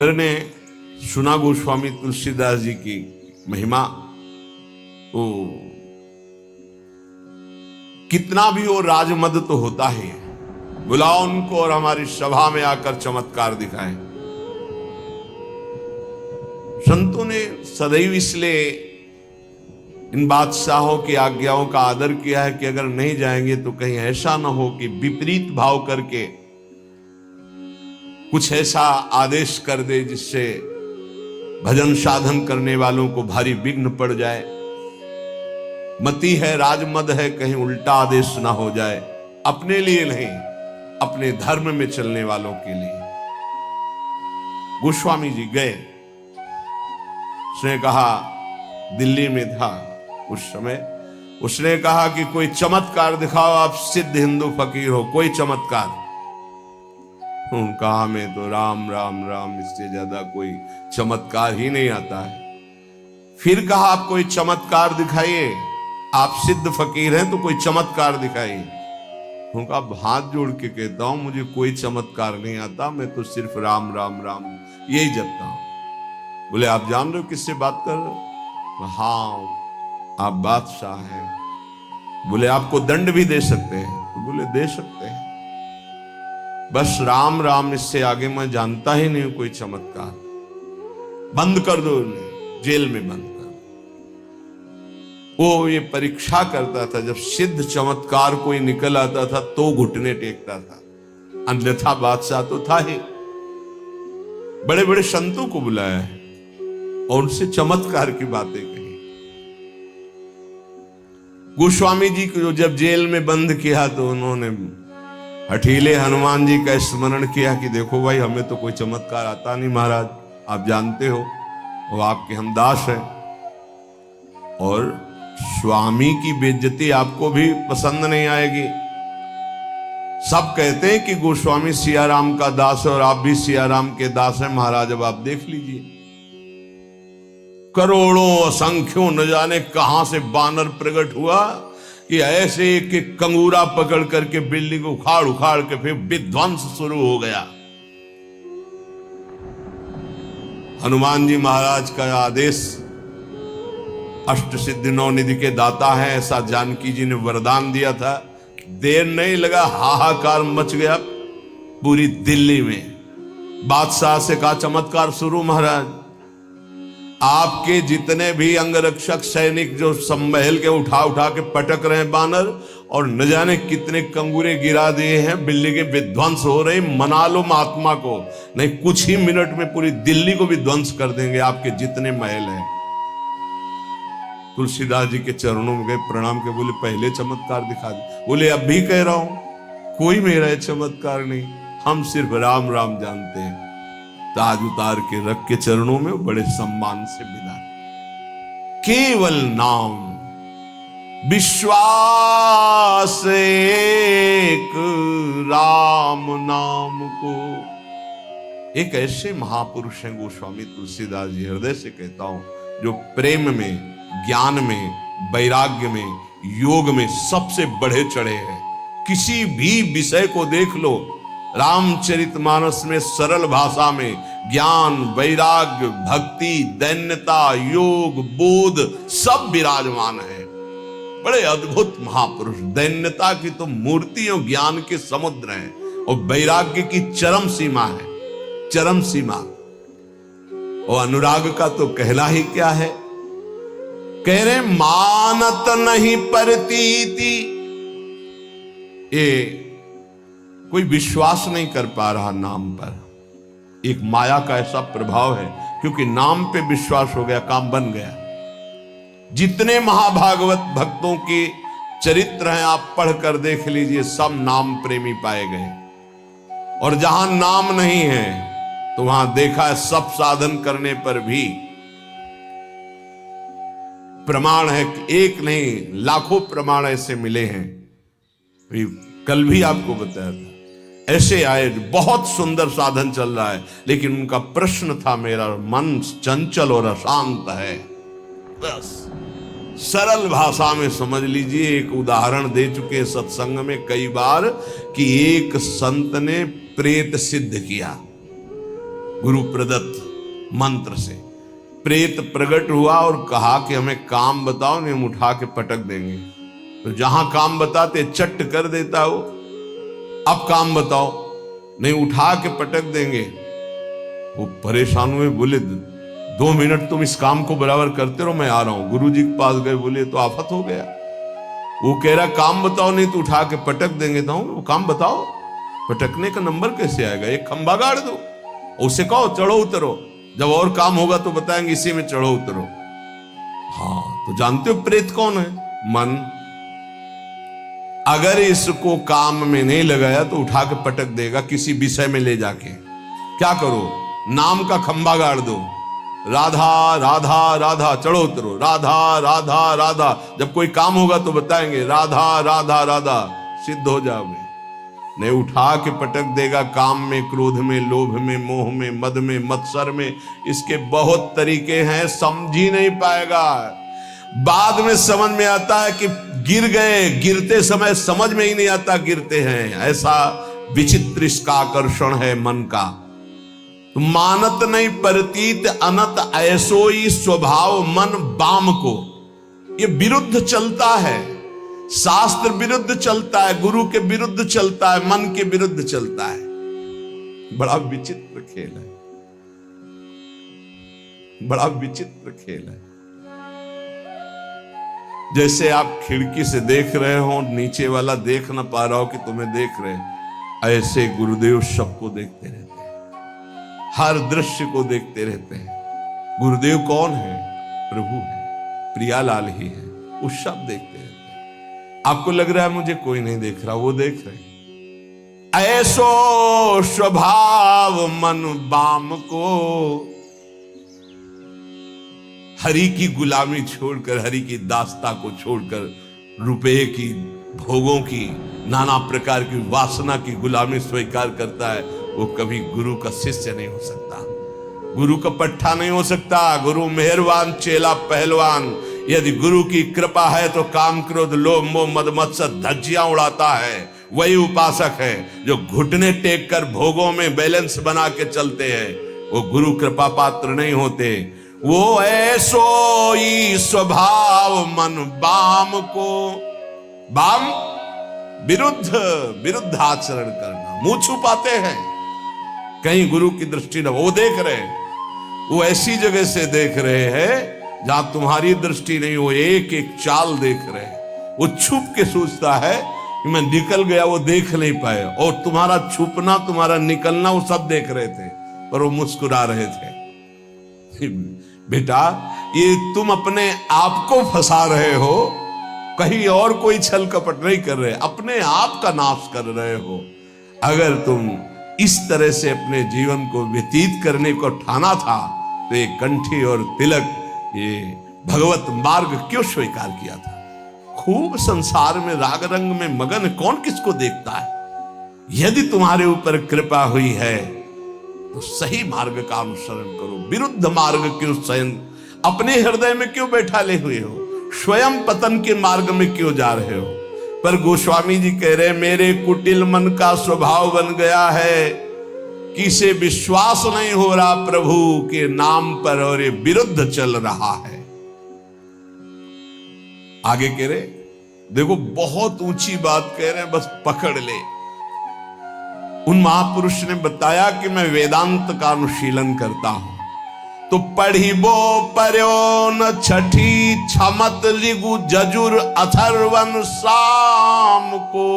ने सुना गोस्वामी तुलसीदास जी की महिमा, तो कितना भी वो राजमद तो होता ही है। बुलाओ उनको और हमारी सभा में आकर चमत्कार दिखाएं। संतों ने सदैव इसलिए इन बादशाहों की आज्ञाओं का आदर किया है कि अगर नहीं जाएंगे तो कहीं ऐसा ना हो कि विपरीत भाव करके कुछ ऐसा आदेश कर दे जिससे भजन साधन करने वालों को भारी विघ्न पड़ जाए। मति है, राजमद है, कहीं उल्टा आदेश ना हो जाए, अपने लिए नहीं, अपने धर्म में चलने वालों के लिए। गोस्वामी जी गए, उसने कहा, दिल्ली में था उस समय, उसने कहा कि कोई चमत्कार दिखाओ, आप सिद्ध हिंदू फकीर हो, कोई चमत्कार। कहा मैं तो राम राम राम, इससे ज्यादा कोई चमत्कार ही नहीं आता है। फिर कहा आप कोई चमत्कार दिखाइए, आप सिद्ध फकीर हैं तो कोई चमत्कार दिखाइए। उनका हाथ जोड़ के कहता हूं मुझे कोई चमत्कार नहीं आता, मैं तो सिर्फ राम राम राम यही जपता हूं। बोले आप जान रहे हो किससे बात कर रहे हो? हाँ आप बादशाह हैं। बोले आपको दंड भी दे सकते हैं? तो बोले दे सकते हैं, बस राम राम, इससे आगे मैं जानता ही नहीं कोई चमत्कार। बंद कर दो उन्हें, जेल में बंद कर। वो ये परीक्षा करता था, जब सिद्ध चमत्कार कोई निकल आता था तो घुटने टेकता था, अन्यथा बादशाह तो था ही। बड़े बड़े संतों को बुलाया है और उनसे चमत्कार की बातें कही। गोस्वामी जी को जब जेल में बंद किया तो उन्होंने हठीले हनुमान जी का स्मरण किया कि देखो भाई, हमें तो कोई चमत्कार आता नहीं महाराज, आप जानते हो वो आपके हम दास हैं, और स्वामी की बेइज्जती आपको भी पसंद नहीं आएगी। सब कहते हैं कि गोस्वामी सियाराम का दास है और आप भी सियाराम के दास हैं महाराज, अब आप देख लीजिए। करोड़ों असंख्यों न जाने कहां से बानर प्रकट हुआ कि ऐसे एक एक कंगूरा पकड़ करके बिल्डिंग को उखाड़ उखाड़ के फिर विध्वंस शुरू हो गया। हनुमान जी महाराज का आदेश, अष्ट सिद्धि नौ निधि के दाता हैं, ऐसा जानकी जी ने वरदान दिया था। देर नहीं लगा, हाहाकार मच गया पूरी दिल्ली में। बादशाह से कहा चमत्कार शुरू महाराज, आपके जितने भी अंगरक्षक सैनिक जो महल के उठा उठा के पटक रहे हैं बानर, और न जाने कितने कंगूरे गिरा दिए हैं, बिल्डिंगें विध्वंस हो रही, मना लो महात्मा को, नहीं कुछ ही मिनट में पूरी दिल्ली को विध्वंस कर देंगे आपके जितने महल हैं। तुलसीदास जी के चरणों में गए, प्रणाम के बोले पहले चमत्कार दिखा दे। बोले अब भी कह रहा हूं, कोई मेरा चमत्कार नहीं, हम सिर्फ राम राम जानते हैं। ताज उतार के रख के चरणों में बड़े सम्मान से विदा। केवल नाम, विश्वास एक राम नाम को। एक ऐसे महापुरुष हैं गोस्वामी तुलसीदास जी, हृदय से कहता हूं, जो प्रेम में, ज्ञान में, वैराग्य में, योग में सबसे बढ़े चढ़े हैं। किसी भी विषय को देख लो, रामचरितमानस में सरल भाषा में ज्ञान, वैराग्य, भक्ति, दैन्यता, योग, बोध सब विराजमान है। बड़े अद्भुत महापुरुष। दैन्यता की तो मूर्ति और ज्ञान के समुद्र हैं, और वैराग्य की चरम सीमा है, चरम सीमा। और अनुराग का तो कहना ही क्या है। कह रहे मानत नहीं परतीति, ये कोई विश्वास नहीं कर पा रहा नाम पर। एक माया का ऐसा प्रभाव है, क्योंकि नाम पे विश्वास हो गया, काम बन गया। जितने महाभागवत भक्तों के चरित्र हैं आप पढ़कर देख लीजिए, सब नाम प्रेमी पाए गए। और जहां नाम नहीं है तो वहां देखा है सब साधन करने पर भी प्रमाण है, एक नहीं लाखों प्रमाण ऐसे मिले हैं। कल भी आपको बताया था, ऐसे आए, बहुत सुंदर साधन चल रहा है, लेकिन उनका प्रश्न था मेरा मन चंचल और अशांत है। बस सरल भाषा में समझ लीजिए, एक उदाहरण दे चुके सत्संग में कई बार कि एक संत ने प्रेत सिद्ध किया। गुरु प्रदत्त मंत्र से। प्रेत प्रकट हुआ और कहा कि हमें काम बताओ, नहीं हम उठा के पटक देंगे। तो जहां काम बताते चट्ट कर देता वो, अब काम बताओ, नहीं उठा के पटक देंगे। वो परेशान हुए, बोले 2 मिनट तुम इस काम को बराबर करते रहो, मैं आ रहा हूं। गुरु जी के पास गए, बोले तो आफत हो गया। वो कह रहा काम बताओ, नहीं तो उठा के पटक देंगे। तो वो काम बताओ, पटकने का नंबर कैसे आएगा? एक खंबा गाड़ दो, उसे कहो चढ़ो उतरो, जब और काम होगा तो बताएंगे इसी में चढ़ो उतरो। हाँ, तो जानते हो प्रेत कौन है? मन। अगर इसको काम में नहीं लगाया तो उठा के पटक देगा किसी विषय में ले जाके। क्या करो? नाम का खंबा गाड़ दो, राधा राधा राधा, चढ़ो उतरो, राधा राधा राधा, जब कोई काम होगा तो बताएंगे राधा राधा राधा, सिद्ध हो जाओगे। नहीं, उठा के पटक देगा काम में, क्रोध में, लोभ में, मोह में, मद में, मत्सर में। इसके बहुत तरीके हैं, समझ ही नहीं पाएगा। बाद में समझ में आता है कि गिर गए, गिरते समय समझ में ही नहीं आता गिरते हैं। ऐसा विचित्र इसका आकर्षण है मन का। तो मानत नहीं प्रतीत अनत ऐसोई स्वभाव मन बाम को। ये विरुद्ध चलता है, शास्त्र विरुद्ध चलता है, गुरु के विरुद्ध चलता है, मन के विरुद्ध चलता है। बड़ा विचित्र खेल है, बड़ा विचित्र खेल है। जैसे आप खिड़की से देख रहे हो, नीचे वाला देख ना पा रहा हो कि तुम्हें देख रहे, ऐसे गुरुदेव सबको देखते रहते हैं, हर दृश्य को देखते रहते हैं। गुरुदेव कौन है? प्रभु है, प्रियालाल ही है, वो सब देखते रहते हैं। आपको लग रहा है मुझे कोई नहीं देख रहा, वो देख रहे। ऐसो स्वभाव मन बाम को, हरि की गुलामी छोड़कर, हरि की दास्ता को छोड़कर, रुपए की, भोगों की, नाना प्रकार की वासना की गुलामी स्वीकार करता है, वो कभी गुरु का शिष्य नहीं हो सकता, गुरु का पट्टा नहीं हो सकता। गुरु मेहरबान, चेला पहलवान। यदि गुरु की कृपा है तो काम, क्रोध, लोभ, मोह, मद, मत्सर धज्जियां उड़ाता है। वही उपासक है जो घुटने टेक कर भोगों में बैलेंस बना के चलते हैं, वो गुरु कृपा पात्र नहीं होते। वो ऐसो ही स्वभाव मन बाम को, बाम विरुद्ध आचरण करना, मुंह छुपाते हैं, कहीं गुरु की दृष्टि न। वो देख रहे हैं, वो ऐसी जगह से देख रहे हैं जहां तुम्हारी दृष्टि नहीं, वो एक एक चाल देख रहे हैं। वो छुप के सोचता है कि मैं निकल गया, वो देख नहीं पाए, और तुम्हारा छुपना, तुम्हारा निकलना वो सब देख रहे थे, पर वो मुस्कुरा रहे थे। बेटा, ये तुम अपने आप को फंसा रहे हो, कहीं और कोई छल कपट नहीं कर रहे, अपने आप का नाश कर रहे हो। अगर तुम इस तरह से अपने जीवन को व्यतीत करने को ठाना था तो ये कंठी और तिलक, ये भगवत मार्ग क्यों स्वीकार किया था? खूब संसार में राग रंग में मगन कौन किसको देखता है? यदि तुम्हारे ऊपर कृपा हुई है तो सही मार्ग का अनुसरण करो, विरुद्ध मार्ग क्यों स्वयं अपने हृदय में क्यों बैठा ले हुए हो? स्वयं पतन के मार्ग में क्यों जा रहे हो? पर गोस्वामी जी कह रहे, मेरे कुटिल मन का स्वभाव बन गया है कि इसे विश्वास नहीं हो रहा प्रभु के नाम पर, और ये विरुद्ध चल रहा है। आगे कह रहे, देखो बहुत ऊंची बात कह रहे हैं, बस पकड़ ले। उन महापुरुष ने बताया कि मैं वेदांत का अनुशीलन करता हूं, तो पढ़िबो पर्यो न छठी छमत ऋगु जजुर अथर्वन साम को,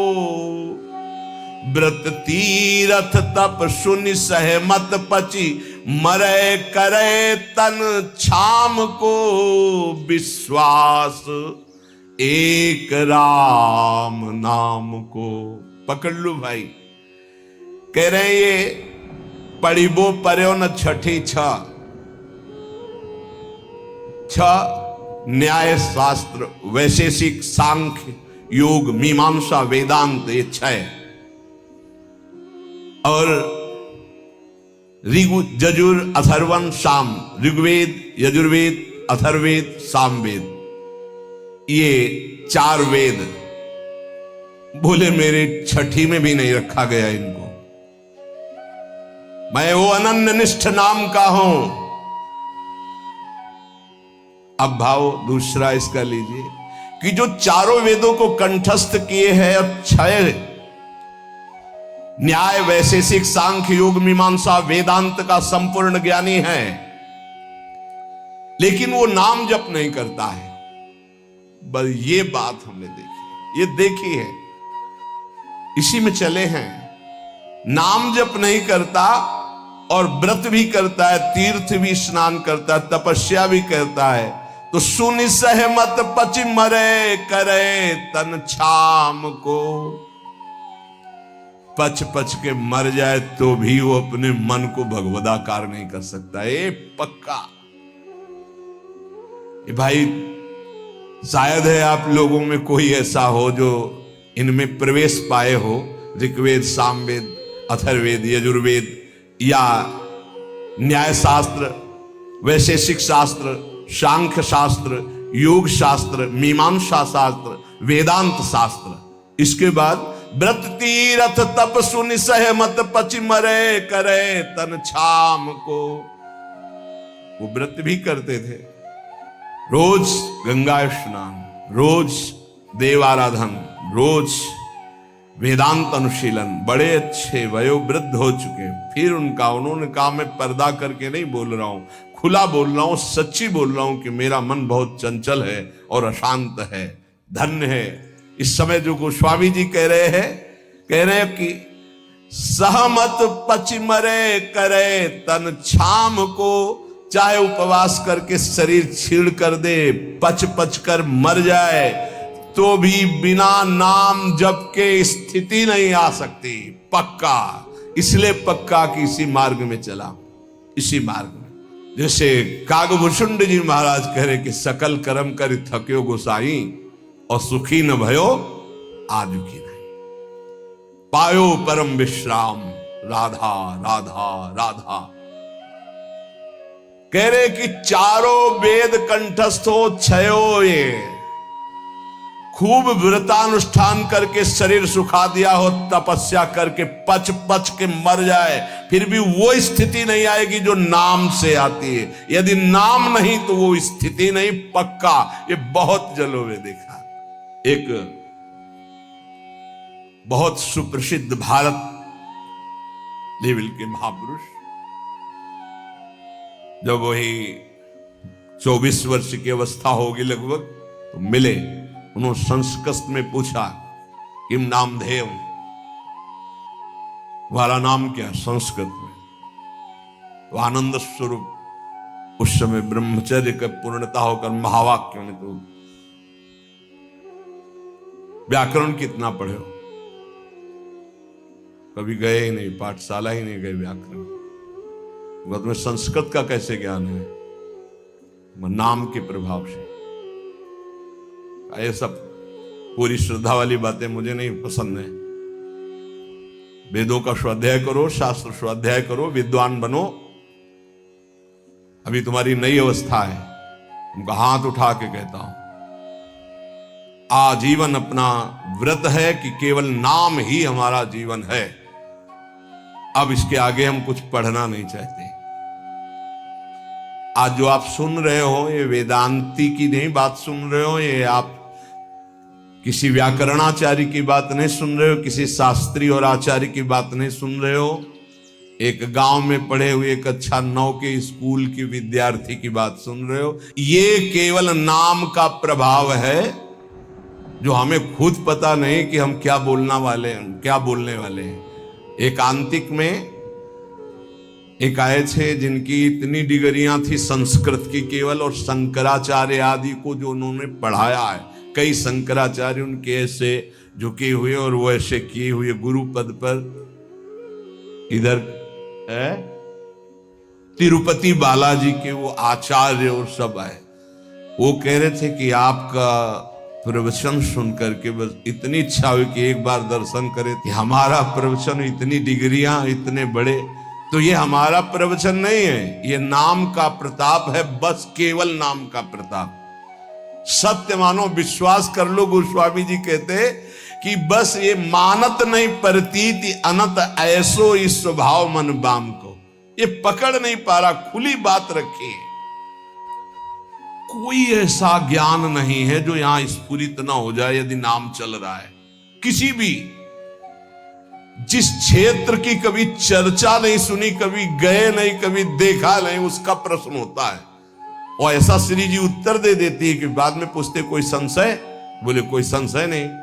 व्रत तीरथ तप सुनि सहमत पची मरे करे तन छाम को, विश्वास एक राम नाम को। पकड़ लो भाई, कह रहे ये पढ़िबो पर्यो न छठी छ न्याय शास्त्र, वैशेषिक, सांख्य, योग, मीमांसा, वेदांत, ये 6, और ऋगु जजुर अथर्वन साम, ऋग्वेद, यजुर्वेद, अथर्ववेद, सामवेद, ये 4 वेद। बोले मेरे छठी में भी नहीं रखा गया इनको। मैं वो अनन्य निष्ठ नाम का हूं। अब भाव दूसरा इसका लीजिए कि जो चारों वेदों को कंठस्थ किए हैं और 6 न्याय, वैशेषिक, सांख्य, योग, मीमांसा, वेदांत का संपूर्ण ज्ञानी है, लेकिन वो नाम जप नहीं करता है। बस ये बात हमने देखी, ये देखी है, इसी में चले हैं। नाम जप नहीं करता और व्रत भी करता है, तीर्थ भी स्नान करता है, तपस्या भी करता है, तो सुनि सहमत पचि मरे करे तन छाम को। पच पच के मर जाए तो भी वो अपने मन को भगवदाकार नहीं कर सकता। ये पक्का। ये भाई शायद है आप लोगों में कोई ऐसा हो जो इनमें प्रवेश पाए हो, ऋग्वेद, सामवेद, अथर्ववेद, यजुर्वेद या न्याय शास्त्र, वैशेषिक शास्त्र, सांख्य शास्त्र, योग शास्त्र, मीमांसा शास्त्र, वेदांत शास्त्र। इसके बाद व्रत तीरथ तप सुनि सहमत पचि मरे करे तन छाम को। वो व्रत भी करते थे, रोज गंगा स्नान, रोज देव आराधन, रोज वेदांत अनुशीलन, बड़े अच्छे वयोवृद्ध हो चुके। फिर उन्होंने कहा मैं पर्दा करके नहीं बोल रहा हूं, खुला बोल रहा हूं, सच्ची बोल रहा हूं कि मेरा मन बहुत चंचल है और अशांत है। धन्य है इस समय जो गोस्वामी जी कह रहे हैं कि सहमत पचि मरे करे तन छाम को। चाहे उपवास करके शरीर छीड़ कर दे, पच पच कर मर जाए, तो भी बिना नाम जप के स्थिति नहीं आ सकती। पक्का। इसलिए पक्का कि इसी मार्ग में चला, इसी मार्ग में। जैसे कागभूषुंड जी महाराज कह रहे कि सकल कर्म कर थक्यो गोसाई और सुखी न भयो आजु की नहीं, पायो परम विश्राम राधा राधा राधा। कह रहे कि चारों वेद कंठस्थ हो, 6 ये खूब व्रतानुष्ठान करके शरीर सुखा दिया हो, तपस्या करके पच पच के मर जाए, फिर भी वो स्थिति नहीं आएगी जो नाम से आती है। यदि नाम नहीं तो वो स्थिति नहीं। पक्का। ये बहुत जगहों में देखा। एक बहुत सुप्रसिद्ध भारत लेवल के महापुरुष, जब वही 24 वर्ष की अवस्था होगी लगभग, तो मिले। उन्होंने संस्कृत में पूछा किम नाम धेय, तुम्हारा नाम क्या है संस्कृत में? तो आनंद स्वरूप उस समय ब्रह्मचर्य का पूर्णता होकर महावाक्य में, तो व्याकरण कितना पढ़े हो? कभी गए ही नहीं, पाठशाला ही नहीं गए व्याकरण। तुम्हें संस्कृत का कैसे ज्ञान है? नाम के प्रभाव से। ये सब पूरी श्रद्धा वाली बातें मुझे नहीं पसंद है। वेदों का स्वाध्याय करो, शास्त्र स्वाध्याय करो, विद्वान बनो। अभी तुम्हारी नई अवस्था है। उनका हाथ उठा के कहता हूं, आजीवन अपना व्रत है कि केवल नाम ही हमारा जीवन है। अब इसके आगे हम कुछ पढ़ना नहीं चाहते। आज जो आप सुन रहे हो, ये वेदांती की नहीं बात सुन रहे हो, ये आप किसी व्याकरणाचार्य की बात नहीं सुन रहे हो, किसी शास्त्री और आचार्य की बात नहीं सुन रहे हो, एक गांव में पढ़े हुए कक्षा 9 के स्कूल के विद्यार्थी की बात सुन रहे हो। ये केवल नाम का प्रभाव है, जो हमें खुद पता नहीं कि हम क्या बोलने वाले हैं। एकांतिक में एक आए थे जिनकी इतनी डिग्रियां थी संस्कृत की केवल, और शंकराचार्य आदि को जो उन्होंने पढ़ाया है, कई शंकराचार्य उनके ऐसे झुके हुए और वो ऐसे किए हुए गुरु पद पर। इधर तिरुपति बालाजी के वो आचार्य और सब आए। वो कह रहे थे कि आपका प्रवचन सुन करके बस इतनी इच्छा हुई कि एक बार दर्शन करें। कि हमारा प्रवचन, इतनी डिग्रियां, इतने बड़े, तो ये हमारा प्रवचन नहीं है, ये नाम का प्रताप है, बस केवल नाम का प्रताप। सत्य मानो, विश्वास कर लो। गोस्वामी जी कहते कि बस ये मानत नहीं प्रतीति अनंत ऐसो इस स्वभाव मन बाम को। ये पकड़ नहीं पा रहा, खुली बात रखी है। कोई ऐसा ज्ञान नहीं है जो यहां स्फुरित ना हो जाए यदि नाम चल रहा है। किसी भी जिस क्षेत्र की कभी चर्चा नहीं सुनी, कभी गए नहीं, कभी देखा नहीं, उसका प्रश्न होता है। और ऐसा श्री जी उत्तर दे देती है कि बाद में पूछते कोई संशय? बोले कोई संशय नहीं।